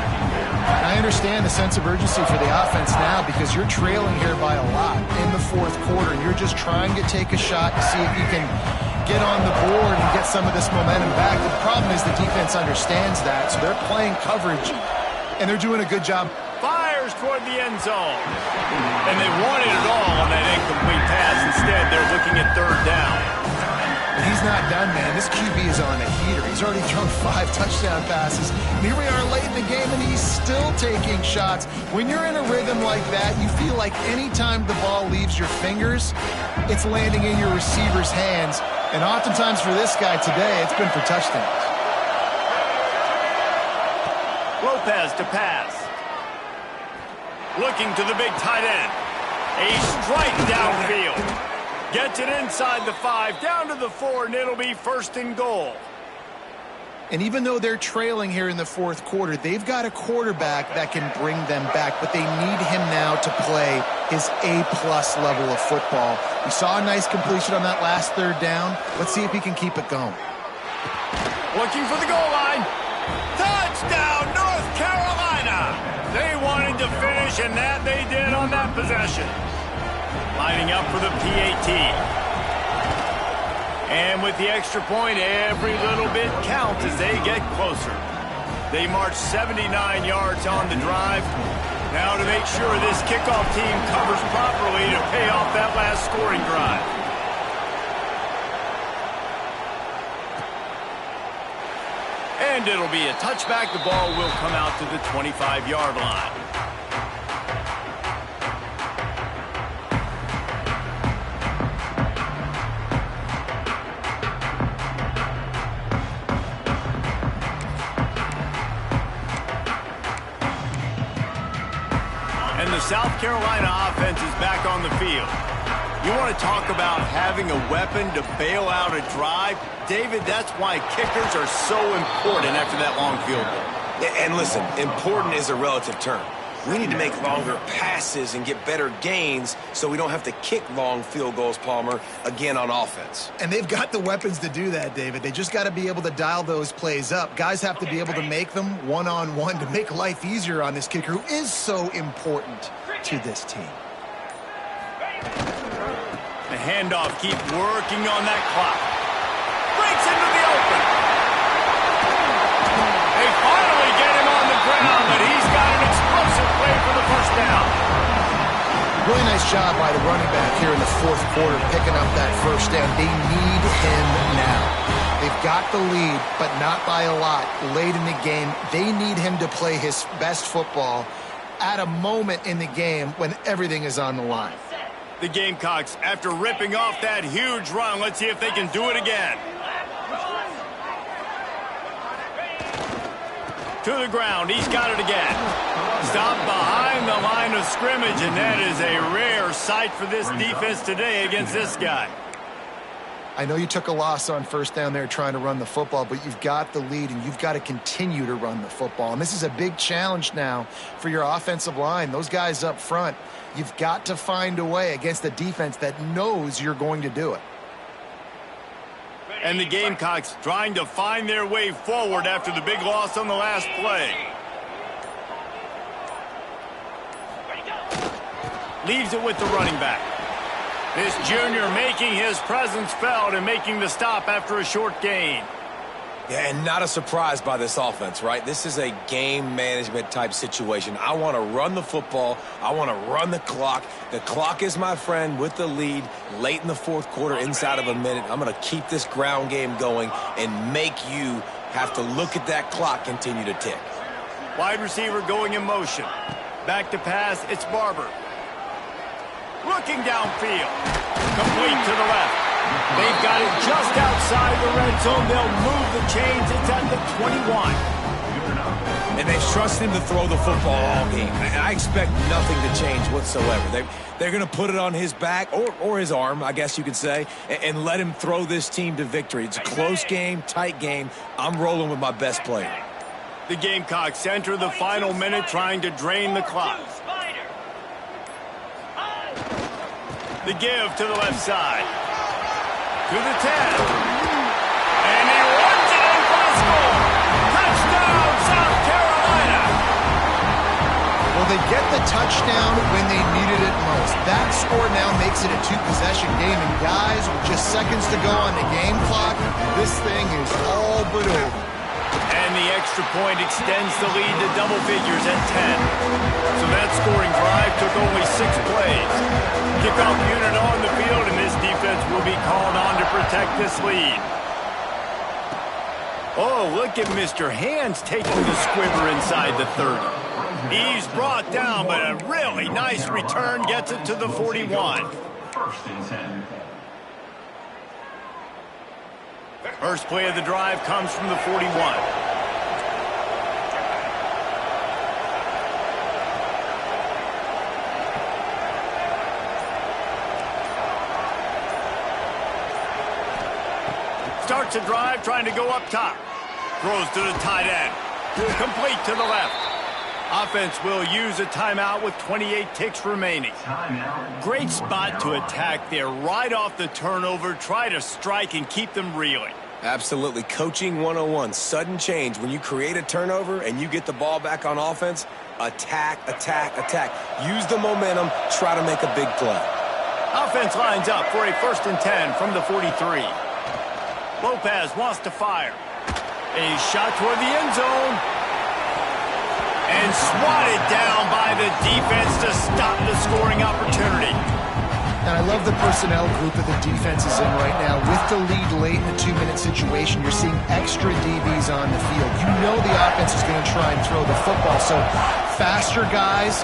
S2: I understand the sense of urgency for the offense now because you're trailing here by a lot in the fourth quarter. You're just trying to take a shot to see if you can get on the board and get some of this momentum back. The problem is the defense understands that, so they're playing coverage, and they're doing a good job.
S1: Fires toward the end zone. And they wanted it all on that incomplete pass. Instead, they're looking at third down.
S2: And he's not done, man. This QB is on a heater. He's already thrown 5 touchdown passes. And here we are late in the game, and he's still taking shots. When you're in a rhythm like that, you feel like any time the ball leaves your fingers, it's landing in your receiver's hands. And oftentimes for this guy today, it's been for touchdowns.
S1: Lopez to pass. Looking to the big tight end. A strike downfield. Gets it inside the 5, down to the 4, and it'll be first and goal.
S2: And even though they're trailing here in the fourth quarter, they've got a quarterback that can bring them back, but they need him now to play his A-plus level of football. We saw a nice completion on that last third down. Let's see if he can keep it going.
S1: Looking for the goal line. Touchdown, North Carolina! They wanted to finish, and that they did on that possession. Lining up for the PAT. And with the extra point, every little bit counts as they get closer. They march 79 yards on the drive. Now to make sure this kickoff team covers properly to pay off that last scoring drive. And it'll be a touchback. The ball will come out to the 25-yard line. And the South Carolina offense is back on the field. You want to talk about having a weapon to bail out a drive? David, that's why kickers are so important after that long field goal.
S3: And listen, important is a relative term. We need to make longer passes and get better gains so we don't have to kick long field goals, Palmer, again on offense.
S2: And they've got the weapons to do that, David. They just got to be able to dial those plays up. Guys have to be able to make them one-on-one to make life easier on this kicker who is so important to this team.
S1: The handoff keeps working on that clock. Breaks into the open. They finally get him on the ground, but he's got an explosive play for the first down.
S2: Really nice job by the running back here in the fourth quarter, picking up that first down. They need him now. They've got the lead, but not by a lot. Late in the game, they need him to play his best football at a moment in the game when everything is on the line.
S1: The Gamecocks, after ripping off that huge run, let's see if they can do it again. To the ground, he's got it again. Stopped behind the line of scrimmage, and that is a rare sight for this defense today against this guy.
S2: I know you took a loss on first down there trying to run the football, but you've got the lead, and you've got to continue to run the football. And this is a big challenge now for your offensive line. Those guys up front, you've got to find a way against a defense that knows you're going to do it.
S1: And the Gamecocks trying to find their way forward after the big loss on the last play. Leaves it with the running back. This junior making his presence felt and making the stop after a short gain.
S3: Yeah, and not a surprise by this offense, right? This is a game management type situation. I want to run the football. I want to run the clock. The clock is my friend with the lead late in the fourth quarter, inside of a minute. I'm going to keep this ground game going and make you have to look at that clock continue to tick.
S1: Wide receiver going in motion. Back to pass, it's Barber. Looking downfield. Complete to the left. They've got it just outside the red zone. They'll move the chains. It's at the 21.
S3: And they've trusted him to throw the football all game. And I expect nothing to change whatsoever. They're going to put it on his back, or his arm, I guess you could say, and let him throw this team to victory. It's a close game, tight game. I'm rolling with my best player.
S1: The Gamecocks enter the final minute trying to drain the clock. The give to the left side. To the 10. And he runs it in for a score. Touchdown, South Carolina.
S2: Well, they get the touchdown when they needed it most. That score now makes it a two-possession game. And guys, with just seconds to go on the game clock, this thing is all but over.
S1: And the extra point extends the lead to double figures at 10. So that scoring drive took only 6 plays. Kickoff unit on the field, and this defense will be called on to protect this lead. Oh, look at Mr. Hands taking the squibber inside the 30. He's brought down, but a really nice return gets it to the 41.
S5: First and 10.
S1: First play of the drive comes from the 41. Starts a drive trying to go up top. Throws to the tight end. Complete to the left. Offense will use a timeout with 28 ticks remaining. Great spot to attack there. Right off the turnover, try to strike and keep them reeling.
S3: Absolutely. Coaching 101. Sudden change. When you create a turnover and you get the ball back on offense, attack, attack, attack. Use the momentum. Try to make a big play.
S1: Offense lines up for a 1st and 10 from the 43. Lopez wants to fire. A shot toward the end zone. And swatted down by the defense to stop the scoring opportunity.
S2: And I love the personnel group that the defense is in right now. With the lead late in the 2-minute situation, you're seeing extra DBs on the field. You know the offense is going to try and throw the football. So faster guys,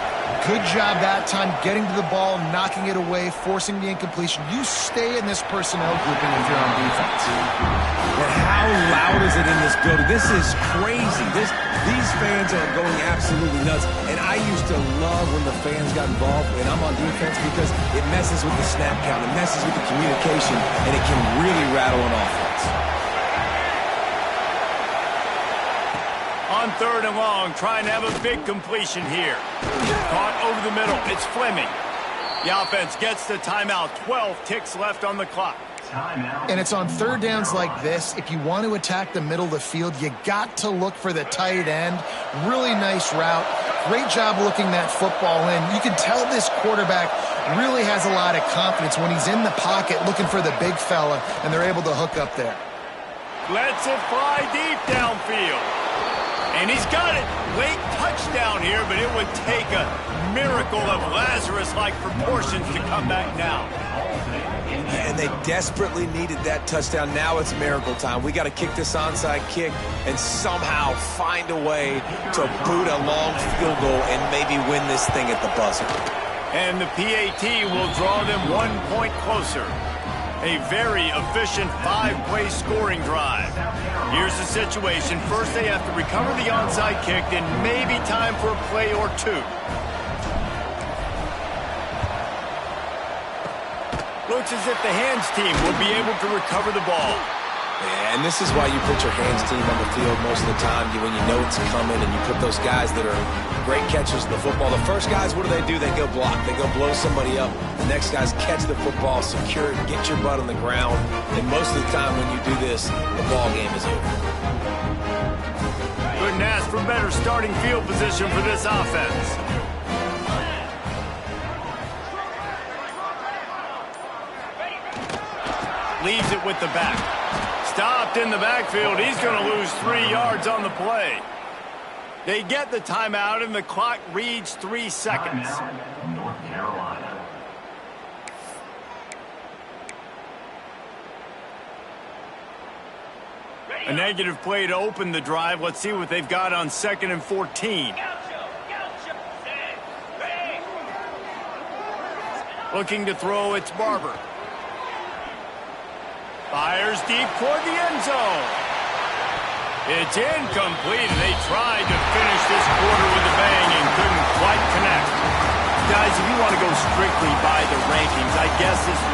S2: good job that time getting to the ball, knocking it away, forcing the incompletion. You stay in this personnel grouping if you're on defense.
S3: And how loud is it in this building? This is crazy. These fans are going absolutely nuts. And I used to love when the fans got involved and I'm on defense because it messes with the snap count, it messes with the communication, and it can really rattle an offense.
S1: On 3rd and long, trying to have a big completion here. Caught over the middle. It's Fleming. The offense gets the timeout. 12 ticks left on the clock.
S2: And it's on 3rd downs like this. If you want to attack the middle of the field, you got to look for the tight end. Really nice route. Great job looking that football in. You can tell this quarterback really has a lot of confidence when he's in the pocket looking for the big fella, and they're able to hook up there.
S1: Lets it fly deep downfield. And he's got it. Late touchdown here, but it would take a miracle of Lazarus-like proportions to come back now.
S3: And they desperately needed that touchdown. Now it's miracle time. We got to kick this onside kick and somehow find a way to boot a long field goal and maybe win this thing at the buzzer.
S1: And the PAT will draw them 1 point closer. A very efficient 5-play scoring drive. Here's the situation. First, they have to recover the onside kick, then maybe time for a play or two. Looks as if the hands team will be able to recover the ball.
S3: And this is why you put your hands team on the field most of the time when you know it's coming, and you put those guys that are great catchers of the football. The first guys, what do? They go block. They go blow somebody up. The next guys catch the football, secure it, get your butt on the ground. And most of the time when you do this, the ball game is over.
S1: Couldn't ask for better starting field position for this offense. Leaves it with the back. Stopped in the backfield. He's going to lose 3 yards on the play. They get the timeout, and the clock reads 3 seconds.
S5: Timeout, North Carolina.
S1: A negative play to open the drive. Let's see what they've got on 2nd and 14. Looking to throw, it's Barber. Fires deep toward the end zone. It's incomplete. They tried to finish this quarter with a bang and couldn't quite connect. Guys, if you want to go strictly by the rankings, I guess this was